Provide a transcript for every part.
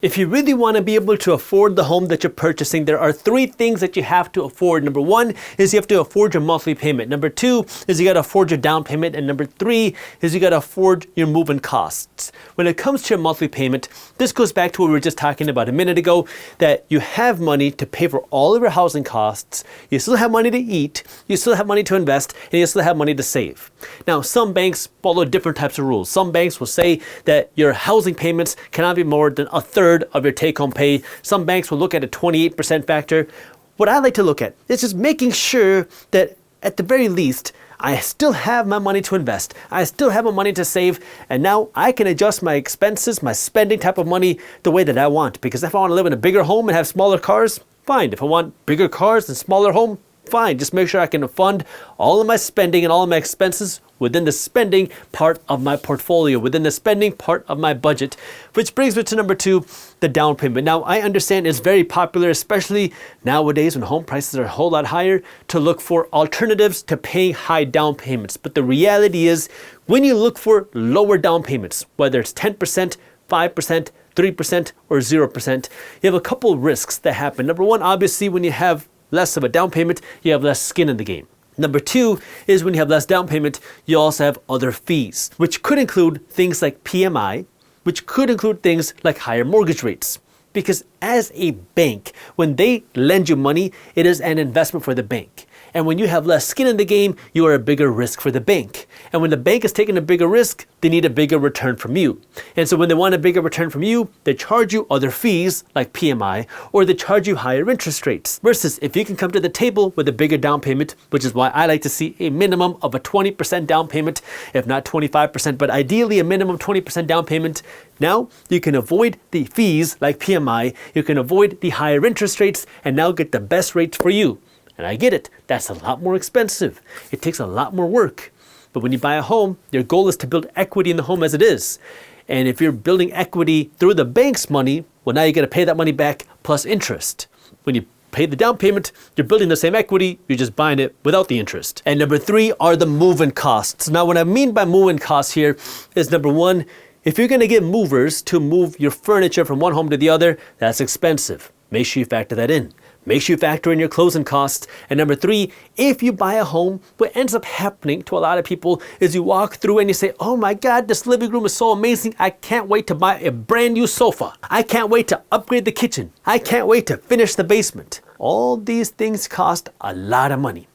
If you really want to be able to afford the home that you're purchasing, there are three things that you have to afford. Number one is you have to afford your monthly payment. Number two is you got to afford your down payment. And number three is you got to afford your moving costs. When it comes to your monthly payment, this goes back to what we were just talking about a minute ago, that you have money to pay for all of your housing costs. You still have money to eat. You still have money to invest. And you still have money to save. Now, some banks follow different types of rules. Some banks will say that your housing payments cannot be more than a third of your take-home pay. Some banks will look at a 28% factor. What I like to look at is just making sure that at the very least, I still have my money to invest. I still have my money to save. And now I can adjust my expenses, my spending type of money the way that I want. Because if I want to live in a bigger home and have smaller cars, fine. If I want bigger cars and smaller home, fine. Just make sure I can fund all of my spending and all of my expenses within the spending part of my portfolio, within the spending part of my budget. Which brings me to number two, the down payment. Now, I understand it's very popular, especially nowadays when home prices are a whole lot higher, to look for alternatives to paying high down payments. But the reality is, when you look for lower down payments, whether it's 10%, 5%, 3%, or 0%, you have a couple risks that happen. Number one, obviously, when you have less of a down payment, you have less skin in the game. Number two is when you have less down payment, you also have other fees, which could include things like PMI, which could include things like higher mortgage rates. Because as a bank, when they lend you money, it is an investment for the bank. And when you have less skin in the game, you are a bigger risk for the bank. And when the bank is taking a bigger risk, they need a bigger return from you. And so when they want a bigger return from you, they charge you other fees like PMI, or they charge you higher interest rates. Versus if you can come to the table with a bigger down payment, which is why I like to see a minimum of a 20% down payment, if not 25%, but ideally a minimum 20% down payment. Now you can avoid the fees like PMI, you can avoid the higher interest rates, and now get the best rates for you. And I get it, that's a lot more expensive. It takes a lot more work. But when you buy a home, your goal is to build equity in the home as it is. And if you're building equity through the bank's money, well, now you got to pay that money back plus interest. When you pay the down payment, you're building the same equity, you're just buying it without the interest. And number three are the move-in costs. Now, what I mean by move-in costs here is number one, if you're going to get movers to move your furniture from one home to the other, that's expensive. Make sure you factor that in. Make sure you factor in your closing costs. And number three, if you buy a home, what ends up happening to a lot of people is you walk through and you say, oh my God, this living room is so amazing. I can't wait to buy a brand new sofa. I can't wait to upgrade the kitchen. I can't wait to finish the basement. All these things cost a lot of money.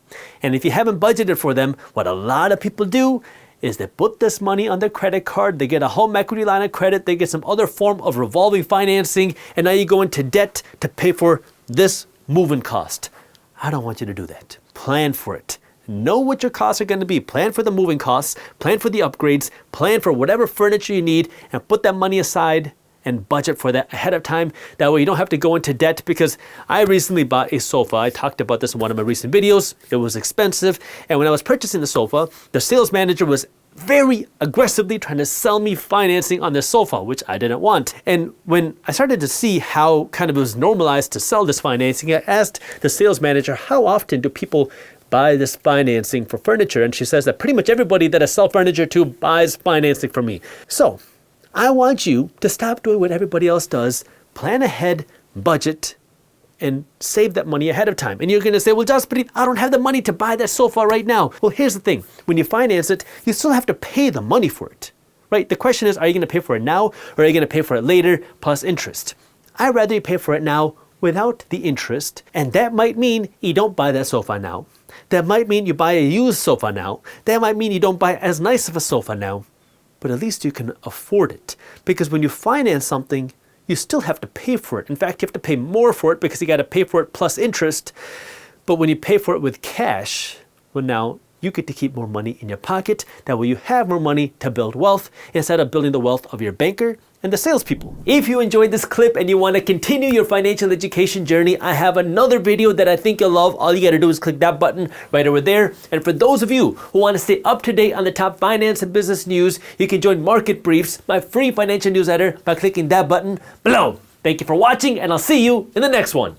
And if you haven't budgeted for them, what a lot of people do is they put this money on their credit card, they get a home equity line of credit, they get some other form of revolving financing, and now you go into debt to pay for this moving cost. I don't want you to do that. Plan for it. Know what your costs are going to be. Plan for the moving costs, plan for the upgrades, plan for whatever furniture you need, and put that money aside and budget for that ahead of time. That way you don't have to go into debt, because I recently bought a sofa. I talked about this in one of my recent videos. It was expensive. And when I was purchasing the sofa, the sales manager was very aggressively trying to sell me financing on this sofa, which I didn't want. And when I started to see how kind of it was normalized to sell this financing, I asked the sales manager, how often do people buy this financing for furniture? And she says that pretty much everybody that I sell furniture to buys financing from me. So I want you to stop doing what everybody else does. Plan ahead, budget, and save that money ahead of time. And you're going to say, well, Jaspreet, I don't have the money to buy that sofa right now. Well, here's the thing. When you finance it, you still have to pay the money for it, right? The question is, are you going to pay for it now, or are you going to pay for it later plus interest? I'd rather you pay for it now without the interest. And that might mean you don't buy that sofa now. That might mean you buy a used sofa now. That might mean you don't buy as nice of a sofa now. But at least you can afford it. Because when you finance something, you still have to pay for it. In fact, you have to pay more for it because you got to pay for it plus interest. But when you pay for it with cash, well, now you get to keep more money in your pocket. That way you have more money to build wealth instead of building the wealth of your banker and the salespeople. If you enjoyed this clip and you want to continue your financial education journey, I have another video that I think you'll love. All you got to do is click that button right over there. And for those of you who want to stay up to date on the top finance and business news, you can join Market Briefs, my free financial newsletter, by clicking that button below. Thank you for watching, and I'll see you in the next one.